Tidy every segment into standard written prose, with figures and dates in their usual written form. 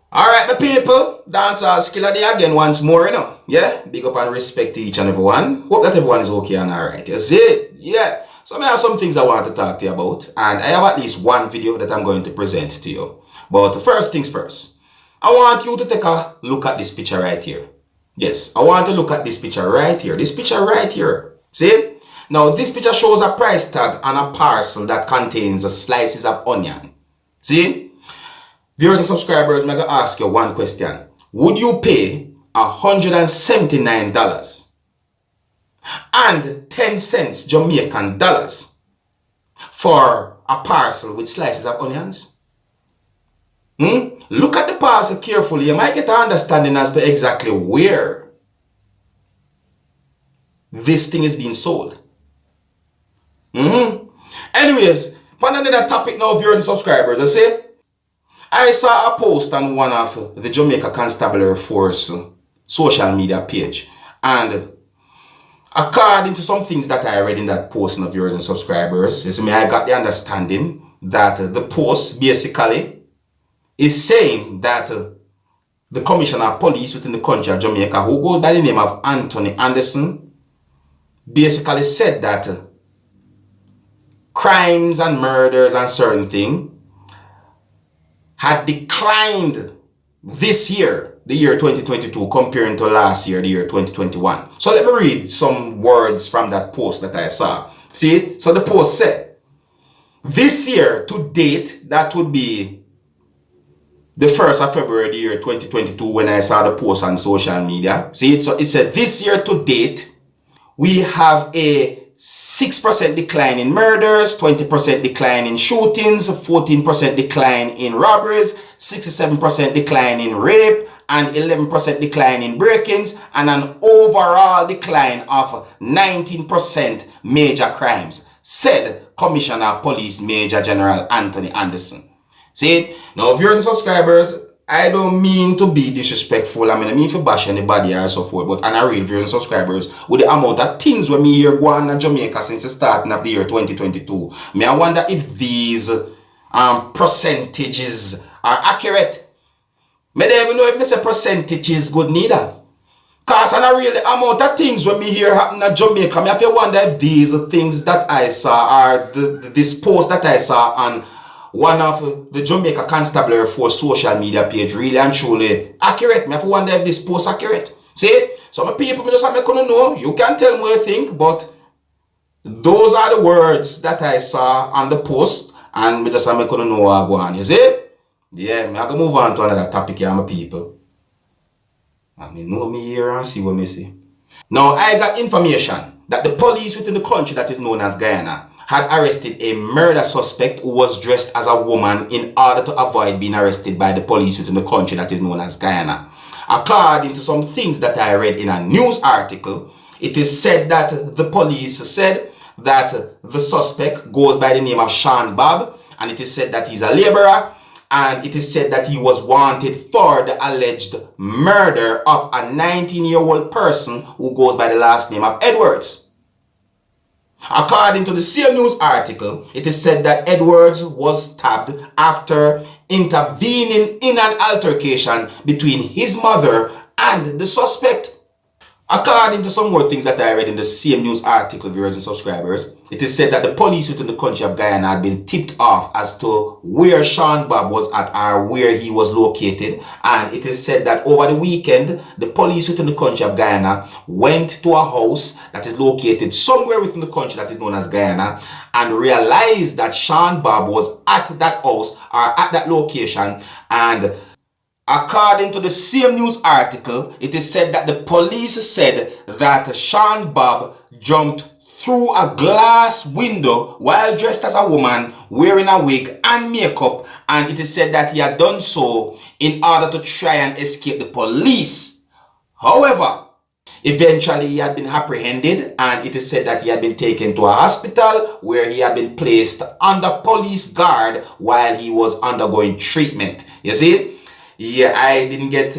Alright, my people, Dancehall skilla day again once more, Yeah, big up and respect to each and everyone. Hope that everyone is okay and alright. You see? Yeah. So I have some things I want to talk to you about, and I have at least one video that I'm going to present to you. But first things first, I want you to take a look at this picture right here. Yes, I want to look at this picture right here. This picture right here. See? Now, this picture shows a price tag on a parcel that contains slices of onion. See? Viewers and subscribers, I'm going to ask you one question. Would you pay $179 and 10 cents Jamaican dollars for a parcel with slices of onions? Look at the parcel carefully. You might get an understanding as to exactly where this thing is being sold. Anyways, on another topic now, viewers and subscribers, I saw a post on one of the Jamaica Constabulary Force social media page, and according to some things that I read in that post, of viewers and subscribers, I got the understanding that the post basically is saying that the Commissioner of Police within the country of Jamaica, who goes by the name of Anthony Anderson, basically said that crimes and murders and certain things had declined this year, the year 2022, comparing to last year, the year 2021. So let me read some words from that post that I saw. See, so the post said, this year to date, that would be the 1st of February, the year 2022, when I saw the post on social media. See, so it said, this year to date, we have a 6% decline in murders, 20% decline in shootings, 14% decline in robberies, 67% decline in rape, and 11% decline in break-ins, and an overall decline of 19% major crimes, said Commissioner of Police Major General Anthony Anderson. See, now viewers and subscribers, I don't mean to be disrespectful. I mean to bash anybody or so forth. But I real viewers and subscribers, with the amount of things when me hear go on in Jamaica since the starting of the year 2022, I wonder if these percentages are accurate. I don't even know if I say percentages good neither. Because I real the amount of things when me hear happen in Jamaica, I have to wonder if these things that I saw are this post that I saw on one of the Jamaica Constabulary Force social media page really and truly accurate. I have to wonder if this post accurate. See? Some people just have to know. You can tell me what you think, but those are the words that I saw on the post, and I just have to know what go on. You see? Yeah, I'm going to move on to another topic here, my people. I mean, know me here and see what me see. Now, I got information that the police within the country that is known as Guyana had arrested a murder suspect who was dressed as a woman in order to avoid being arrested by the police within the country that is known as Guyana. According to some things that I read in a news article, it is said that the police said that the suspect goes by the name of Sean Bob, and it is said that he's a laborer, and it is said that he was wanted for the alleged murder of a 19-year-old person who goes by the last name of Edwards. According to the same news article, it is said that Edwards was stabbed after intervening in an altercation between his mother and the suspect. According to some more things that I read in the same news article, viewers and subscribers, it is said that the police within the country of Guyana had been tipped off as to where Sean Bob was at or where he was located. And it is said that over the weekend, the police within the country of Guyana went to a house that is located somewhere within the country that is known as Guyana and realized that Sean Bob was at that house or at that location. And according to the same news article, it is said that the police said that Sean Bob jumped through a glass window while dressed as a woman, wearing a wig and makeup, and it is said that he had done so in order to try and escape the police. However, eventually he had been apprehended, and it is said that he had been taken to a hospital where he had been placed under police guard while he was undergoing treatment. You see? Yeah, I didn't get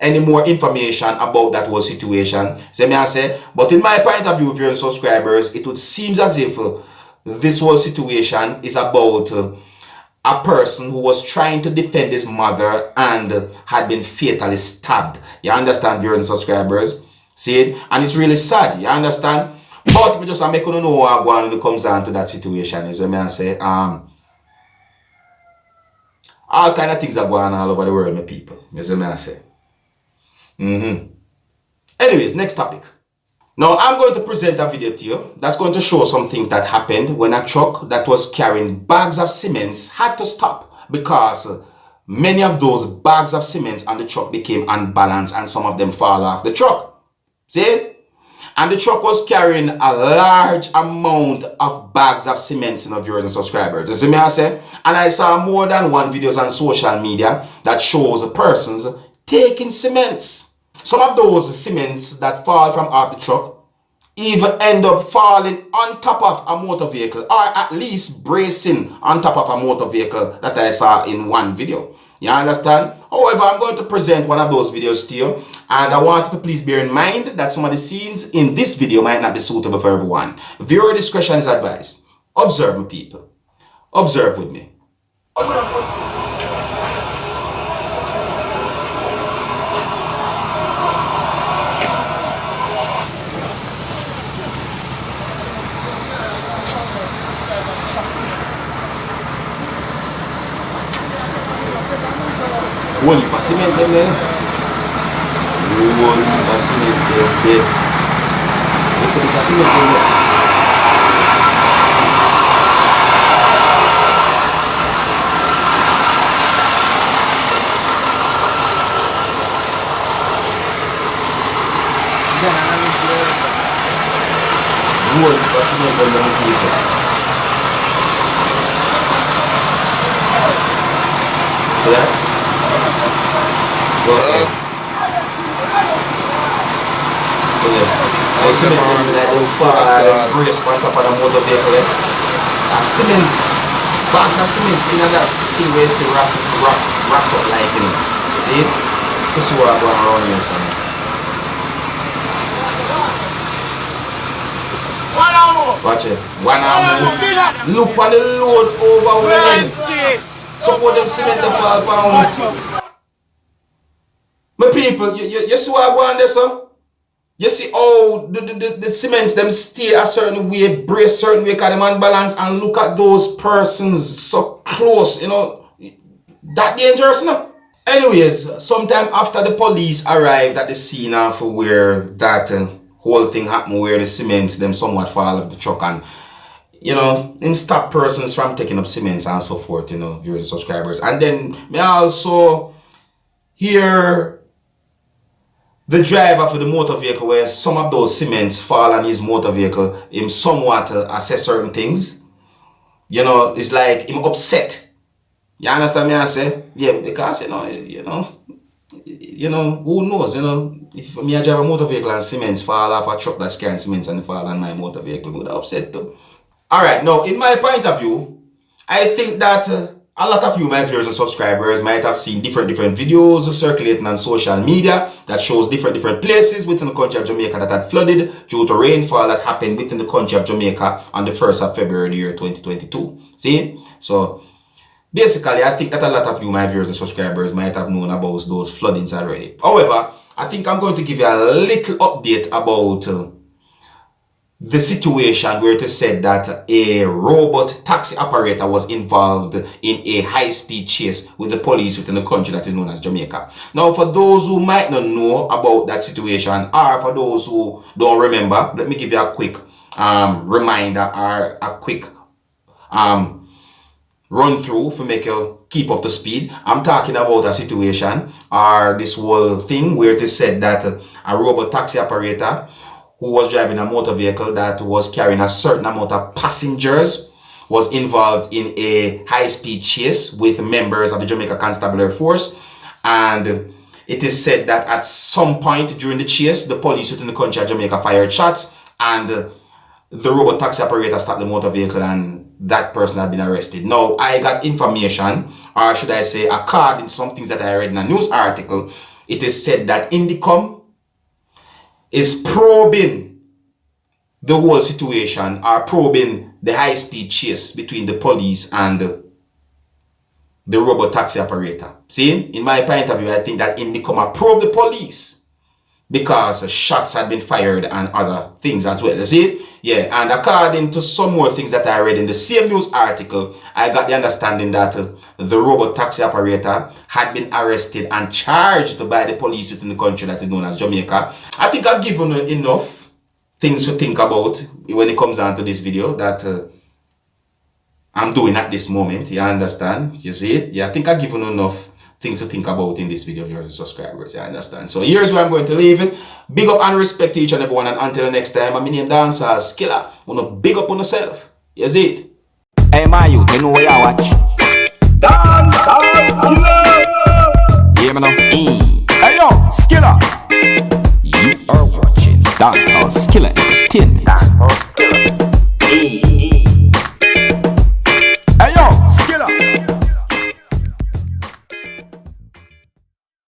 any more information about that whole situation. But in my point of view, viewers and subscribers, it would seem as if this whole situation is about a person who was trying to defend his mother and had been fatally stabbed. You understand, viewers and subscribers? See it? And it's really sad, you understand? But me just make you know what when it comes down to that situation is when I say all kind of things are going on all over the world, my people. Is what I say. Anyways, next topic. Now I'm going to present a video to you that's going to show some things that happened when a truck that was carrying bags of cements had to stop because many of those bags of cements on the truck became unbalanced and some of them fall off the truck. See? And the truck was carrying a large amount of bags of cement, viewers and subscribers. You see me I say? And I saw more than one videos on social media that shows persons taking cements. Some of those cements that fall from off the truck even end up falling on top of a motor vehicle, or at least bracing on top of a motor vehicle that I saw in one video. You understand? However, I'm going to present one of those videos to you, and I want you to please bear in mind that some of the scenes in this video might not be suitable for everyone. Viewer discretion is advised. Observe, my people. Observe with me. Holy cement them there. Holy cement them there. Look at the cement them there. Holy cement them there. See that? Okay. So cement that will fall and brace on top of the motor vehicle. Cement, bags of cement in that thing where you see wrap up like, you know. See? This is what I'm going around here, son. Watch it. One arm. Look on the load overwhelming. Some of them cement the fall down. My people, you see what I go on there, sir? You see how the cements them stay a certain way, brace certain way, because them unbalanced, and look at those persons so close, you know. That dangerous, you know? Anyways, sometime after the police arrived at the scene of where that whole thing happened, where the cements them somewhat fall off the truck, and you know, him stop persons from taking up cements and so forth, you know, viewers and subscribers. And then me also hear the driver for the motor vehicle where some of those cements fall on his motor vehicle, him somewhat assess certain things. You know, it's like him upset. You understand me I say? Yeah, because you know, who knows, you know, if me I drive a motor vehicle and cements fall off a truck that's carrying cements and fall on my motor vehicle, I would have upset too. Alright, now in my point of view, I think that a lot of you, my viewers and subscribers, might have seen different videos circulating on social media that shows different places within the country of Jamaica that had flooded due to rainfall that happened within the country of Jamaica on the 1st of February the year 2022. See? So basically, I think that a lot of you, my viewers and subscribers, might have known about those floodings already. However, I think I'm going to give you a little update about the situation where it is said that a robot taxi operator was involved in a high-speed chase with the police within the country that is known as Jamaica. Now, for those who might not know about that situation, or for those who don't remember, let me give you a quick reminder or a quick run through to make you keep up to speed. I'm talking about a situation or this whole thing where it is said that a robot taxi operator who was driving a motor vehicle that was carrying a certain amount of passengers was involved in a high-speed chase with members of the Jamaica Constabulary Force. And it is said that at some point during the chase, the police within the country of Jamaica fired shots, and the robot taxi operator stopped the motor vehicle, and that person had been arrested. Now, I got information, or should I say, according to some things that I read in a news article, it is said that Indicom is probing the whole situation, or probing the high-speed chase between the police and the robot taxi operator. See, in my point of view, I think that he come and probe the police because shots had been fired and other things as well. You see? Yeah, and according to some more things that I read in the same news article, I got the understanding that the robot taxi operator had been arrested and charged by the police within the country that is known as Jamaica. I think I've given enough things to think about when it comes down to this video that I'm doing at this moment. You understand? You see it? Yeah, I think I've given enough things to think about in this video, viewers and subscribers. You understand? So here's where I'm going to leave it. Big up and respect to each and everyone, and until the next time, I'm name Dancehall Skilla. Wanna big up on yourself. You see it? Hey, my youth, you know where you watch.